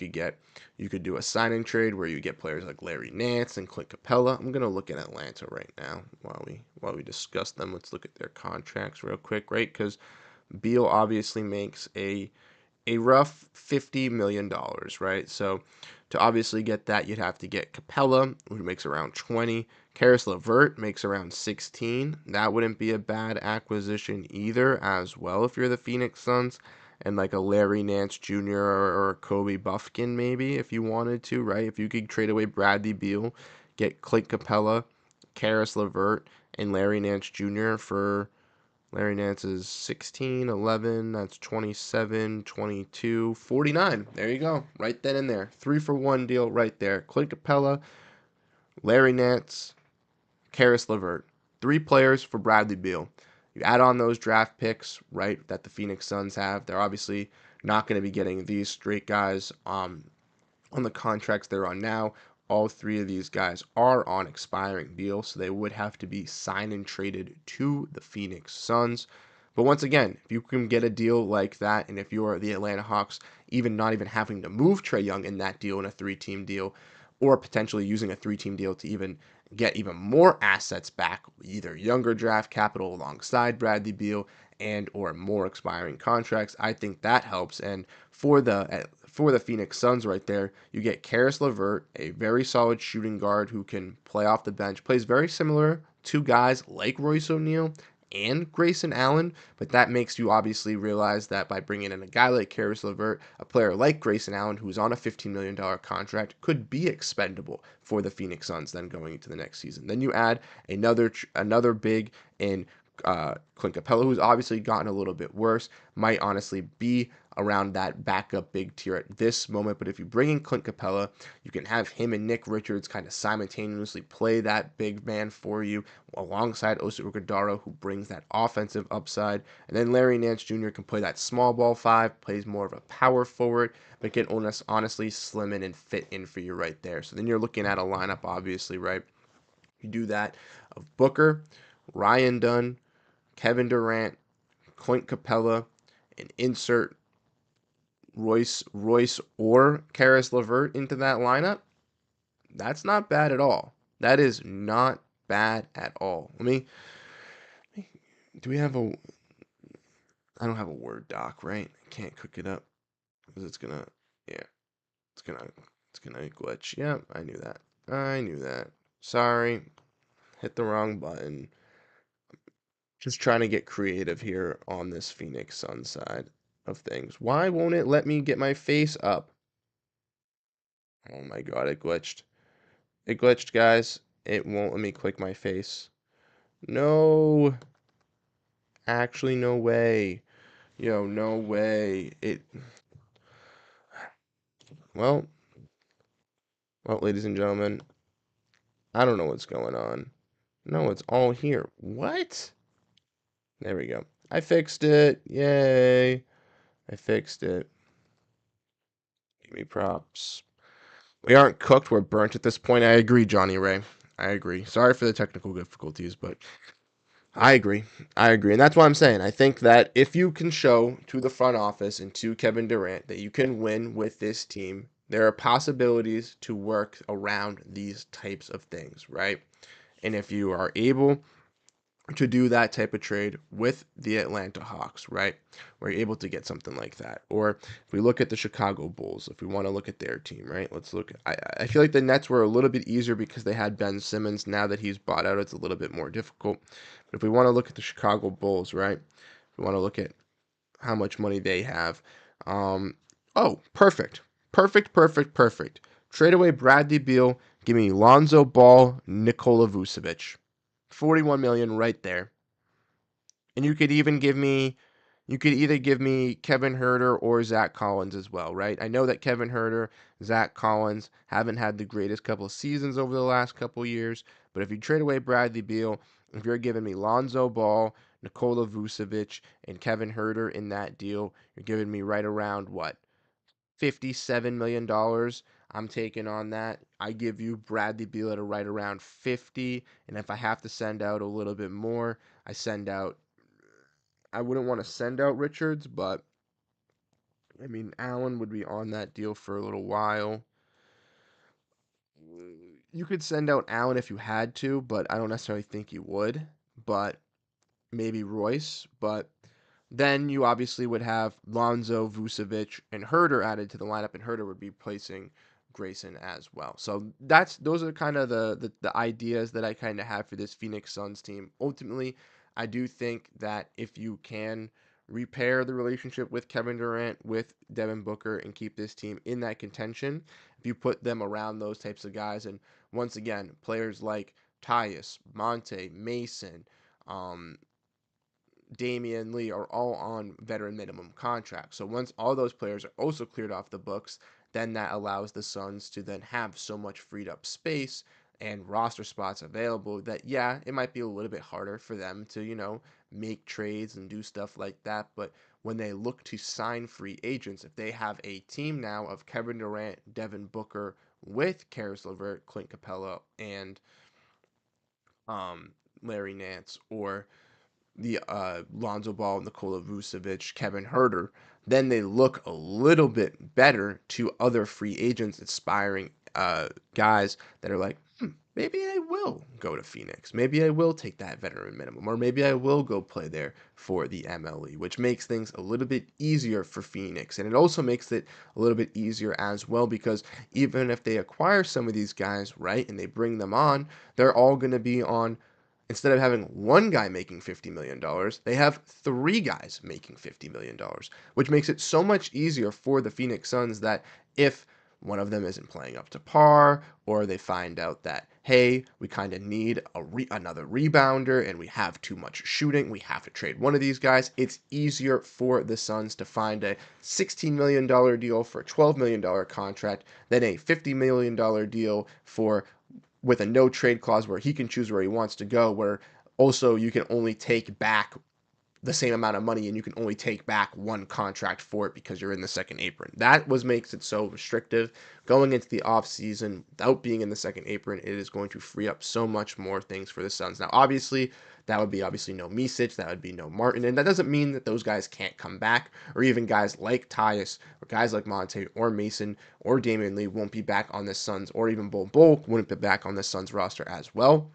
could do a signing trade where you get players like Larry Nance and Clint Capella. I'm gonna look at Atlanta right now while we discuss them. Let's look at their contracts real quick, right? Because Beal obviously makes a rough $50 million, right? So to obviously get that, you'd have to get Capella, who makes around 20. Karis LeVert makes around 16. That wouldn't be a bad acquisition either, as well, if you're the Phoenix Suns. And like a Larry Nance Jr. or Kobe Buffkin, maybe, if you wanted to, right? If you could trade away Bradley Beal, get Clint Capella, Karis LeVert, and Larry Nance Jr. for Larry Nance is 16, 11, that's 27, 22, 49. There you go. Right then and there. 3-for-1 deal right there. Clint Capella, Larry Nance, Karis LeVert. 3 players for Bradley Beal. You add on those draft picks, right, that the Phoenix Suns have. They're obviously not going to be getting these straight guys on the contracts they're on now. All 3 of these guys are on expiring deals, so they would have to be signed and traded to the Phoenix Suns. But once again, if you can get a deal like that, and if you're the Atlanta Hawks, even not even having to move Trae Young in that deal in a 3-team deal, or potentially using a 3-team deal to even get even more assets back, either younger draft capital alongside Bradley Beal and or more expiring contracts, I think that helps. And for the Phoenix Suns right there, you get Karis LeVert, a very solid shooting guard who can play off the bench, plays very similar to guys like Royce O'Neal and Grayson Allen, but that makes you obviously realize that by bringing in a guy like Karis LeVert, a player like Grayson Allen, who's on a $15 million contract, could be expendable for the Phoenix Suns then going into the next season. Then you add another big in Clint Capella, who's obviously gotten a little bit worse, might honestly be around that backup big tier at this moment. But if you bring in Clint Capella, you can have him and Nick Richards kind of simultaneously play that big man for you alongside Osa Iguodala, who brings that offensive upside. And then Larry Nance Jr. can play that small ball 5, plays more of a power forward, but can honestly slim in and fit in for you right there. So then you're looking at a lineup, obviously, right? You do that of Booker, Ryan Dunn, Kevin Durant, Clint Capella, and insert Royce or Karis LeVert into that lineup. That's not bad at all. That is not bad at all. Do we have a, I don't have a Word doc, right? I can't cook it up because yeah, it's gonna, it's gonna glitch. Yeah, I knew that. I knew that. Sorry, hit the wrong button. Just trying to get creative here on this Phoenix Sun side of things. Why won't it let me get my face up? Oh my god, it glitched. It glitched, guys. It won't let me click my face. No. Actually, no way. Yo, no way. Well, well, ladies and gentlemen, I don't know what's going on. No, it's all here. What? There we go. I fixed it. Yay. I fixed it. Give me props. We aren't cooked, we're burnt at this point. I agree, Johnny Ray. I agree. Sorry for the technical difficulties, but I agree. I agree. And that's what I'm saying. I think that if you can show to the front office and to Kevin Durant that you can win with this team, there are possibilities to work around these types of things, right? And if you are able to do that type of trade with the Atlanta Hawks, right? We're able to get something like that. Or if we look at the Chicago Bulls, if we want to look at their team, right? Let's look. I feel like the Nets were a little bit easier because they had Ben Simmons. Now that he's bought out, it's a little bit more difficult. But if we want to look at the Chicago Bulls, right? If we want to look at how much money they have. Um, oh, perfect. Perfect, perfect, perfect. Trade away Bradley Beal. Give me Lonzo Ball, Nikola Vucevic. 41 million right there. And you could even give me, you could either give me Kevin Herter or Zach Collins as well, right? I know that Kevin Herter, Zach Collins haven't had the greatest couple of seasons over the last couple of years, but if you trade away Bradley Beal, if you're giving me Lonzo Ball, Nikola Vucevic, and Kevin Herter in that deal, you're giving me right around what? $57 million. I'm taking on that. I give you Bradley Beal at a right around 50, and if I have to send out a little bit more, I wouldn't want to send out Richards, but I mean, Allen would be on that deal for a little while. You could send out Allen if you had to, but I don't necessarily think you would. But maybe Royce. But then you obviously would have Lonzo, Vucevic, and Herter added to the lineup, and Herter would be placing Grayson as well. So those are kind of the ideas that I kind of have for this Phoenix Suns team. Ultimately, I do think that if you can repair the relationship with Kevin Durant, with Devin Booker, and keep this team in that contention, if you put them around those types of guys, and once again, players like Tyus, Monte, Mason, um, Damian Lee are all on veteran minimum contracts. So once all those players are also cleared off the books, then that allows the Suns to then have so much freed up space and roster spots available that, yeah, it might be a little bit harder for them to, make trades and do stuff like that. But when they look to sign free agents, if they have a team now of Kevin Durant, Devin Booker with Karis LeVert, Clint Capella, and Larry Nance, or the Lonzo Ball, Nikola Vucevic, Kevin Herter, then they look a little bit better to other free agents, aspiring guys that are like, maybe I will go to Phoenix. Maybe I will take that veteran minimum, or maybe I will go play there for the MLE, which makes things a little bit easier for Phoenix. And it also makes it a little bit easier as well because even if they acquire some of these guys, right, and they bring them on, they're all going to be on, instead of having one guy making $50 million, they have three guys making $50 million, which makes it so much easier for the Phoenix Suns that if one of them isn't playing up to par, or they find out that, hey, we kind of need another rebounder and we have too much shooting, we have to trade one of these guys, it's easier for the Suns to find a $16 million deal for a $12 million contract than a $50 million deal for with a no trade clause where he can choose where he wants to go, where also you can only take back the same amount of money and you can only take back one contract for it because you're in the second apron. That was makes it so restrictive. Going into the offseason without being in the second apron, it is going to free up so much more things for the Suns. Now, obviously, that would be obviously no Misic, that would be no Martin, and that doesn't mean that those guys can't come back, or even guys like Tyus, or guys like Monte, or Mason, or Damian Lee won't be back on the Suns, or even Bol wouldn't be back on the Suns roster as well.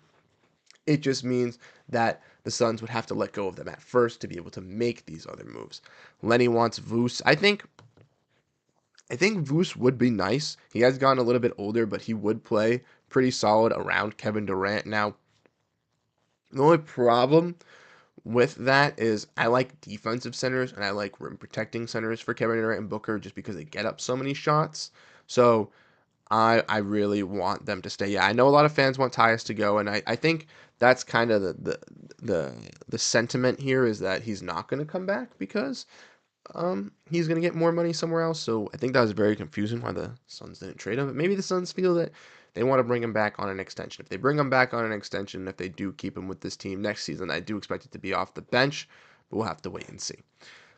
It just means that the Suns would have to let go of them at first to be able to make these other moves. Lenny wants Voos. I think Voos would be nice. He has gotten a little bit older, but he would play pretty solid around Kevin Durant. Now, the only problem with that is I like defensive centers and I like rim protecting centers for Kevin Durant and Booker just because they get up so many shots. So I really want them to stay. Yeah, I know a lot of fans want Tyus to go, and I think that's kind of the sentiment here is that he's not going to come back because he's going to get more money somewhere else. So I think that was very confusing why the Suns didn't trade him. But maybe the Suns feel that they want to bring him back on an extension. If they bring him back on an extension, if they do keep him with this team next season, I do expect it to be off the bench, but we'll have to wait and see.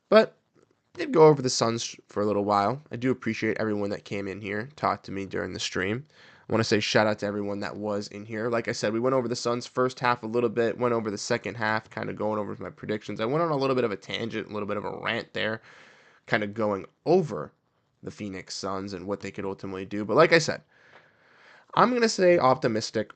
But did go over the Suns for a little while. I do appreciate everyone that came in here, talked to me during the stream. I want to say shout out to everyone that was in here. Like I said, we went over the Suns first half a little bit, went over the second half, kind of going over my predictions. I went on a little bit of a tangent, a little bit of a rant there, kind of going over the Phoenix Suns and what they could ultimately do. But like I said, I'm going to say optimistic.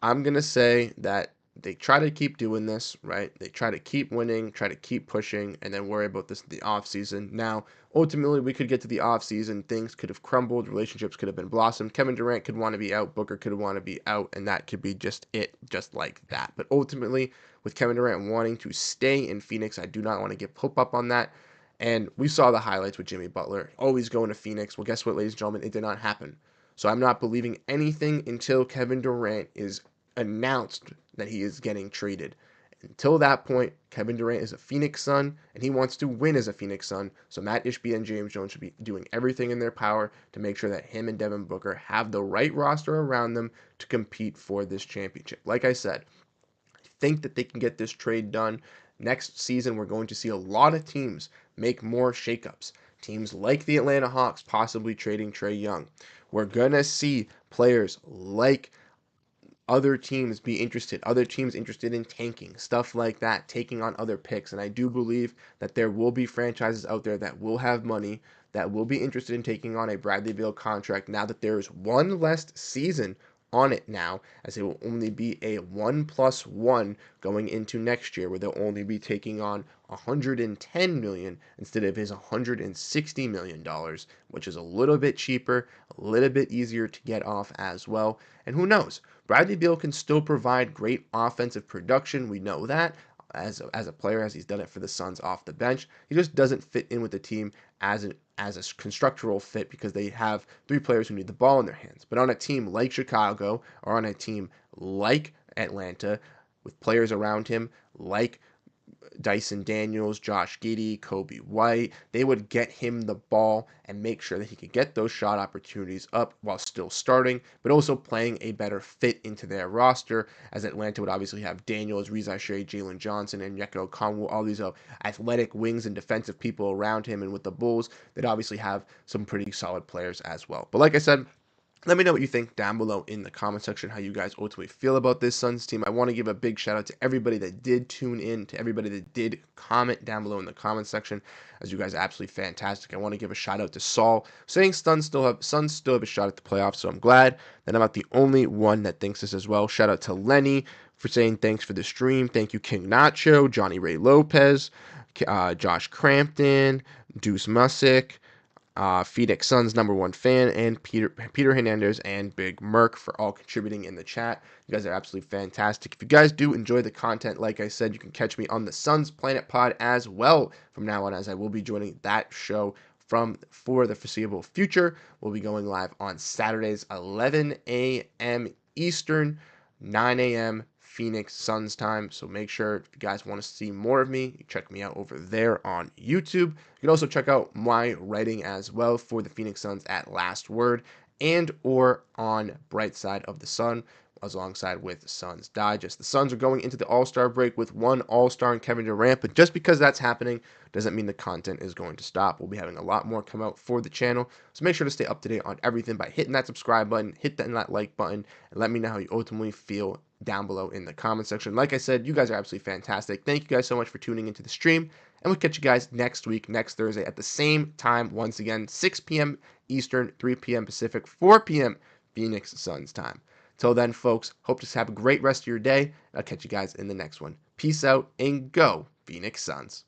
I'm going to say that they try to keep doing this, right? They try to keep winning, try to keep pushing, and then worry about this in the offseason. Now, ultimately, we could get to the offseason. Things could have crumbled. Relationships could have been blossomed. Kevin Durant could want to be out. Booker could want to be out, and that could be just it, just like that. But ultimately, with Kevin Durant wanting to stay in Phoenix, I do not want to get put up on that. And we saw the highlights with Jimmy Butler, always going to Phoenix. Well, guess what, ladies and gentlemen? It did not happen. So I'm not believing anything until Kevin Durant is announced that he is getting traded. Until that point, Kevin Durant is a Phoenix Sun, and he wants to win as a Phoenix Sun. So Matt Ishbia and James Jones should be doing everything in their power to make sure that him and Devin Booker have the right roster around them to compete for this championship. Like I said, I think that they can get this trade done. Next season, we're going to see a lot of teams make more shakeups. Teams like the Atlanta Hawks possibly trading Trae Young. We're going to see players like other teams interested in tanking, stuff like that, taking on other picks. And I do believe that there will be franchises out there that will have money, that will be interested in taking on a Bradley Beal contract now that there is one less season on it now, as it will only be a 1+1 going into next year, where they'll only be taking on $110 million instead of his $160 million, which is a little bit cheaper, a little bit easier to get off as well. And who knows? Bradley Beal can still provide great offensive production. We know that as a player, as he's done it for the Suns off the bench. He just doesn't fit in with the team as a constructural fit, because they have three players who need the ball in their hands. But on a team like Chicago, or on a team like Atlanta, with players around him like Dyson Daniels, Josh Giddey, Kobe White, they would get him the ball and make sure that he could get those shot opportunities up while still starting, but also playing a better fit into their roster, as Atlanta would obviously have Daniels, Reza Shea, Jalen Johnson, and Yeko Kongwu, all these athletic wings and defensive people around him. And with the Bulls, they'd obviously have some pretty solid players as well. But like I said, let me know what you think down below in the comment section, how you guys ultimately feel about this Suns team. I want to give a big shout out to everybody that did tune in, to everybody that did comment down below in the comment section, as you guys are absolutely fantastic. I want to give a shout out to Saul, saying Suns still have a shot at the playoffs, so I'm glad that I'm not the only one that thinks this as well. Shout out to Lenny for saying thanks for the stream. Thank you, King Nacho, Johnny Ray Lopez, Josh Crampton, Deuce Musick, Phoenix Suns #1 fan, and Peter Hernandez and Big Merc for all contributing in the chat. You guys are absolutely fantastic. If you guys do enjoy the content, like I said, you can catch me on the Suns Planet Pod as well from now on, as I will be joining that show for the foreseeable future. We'll be going live on Saturdays, 11 a.m. Eastern, 9 a.m. Phoenix Suns time. So make sure, if you guys want to see more of me, you check me out over there on YouTube. You can also check out my writing as well for the Phoenix Suns at Last Word and or on Bright Side of the Sun, alongside with Suns Digest. The Suns are going into the All-Star break with one All-Star in Kevin Durant, but just because that's happening doesn't mean the content is going to stop. We'll be having a lot more come out for the channel, so make sure to stay up to date on everything by hitting that subscribe button, hit that like button, and let me know how you ultimately feel down below in the comment section. Like I said, you guys are absolutely fantastic. Thank you guys so much for tuning into the stream, and we'll catch you guys next week, next Thursday at the same time, once again, 6 p.m. Eastern, 3 p.m. Pacific, 4 p.m. Phoenix Suns time. Till then, folks, hope to have a great rest of your day. I'll catch you guys in the next one. Peace out and go, Phoenix Suns.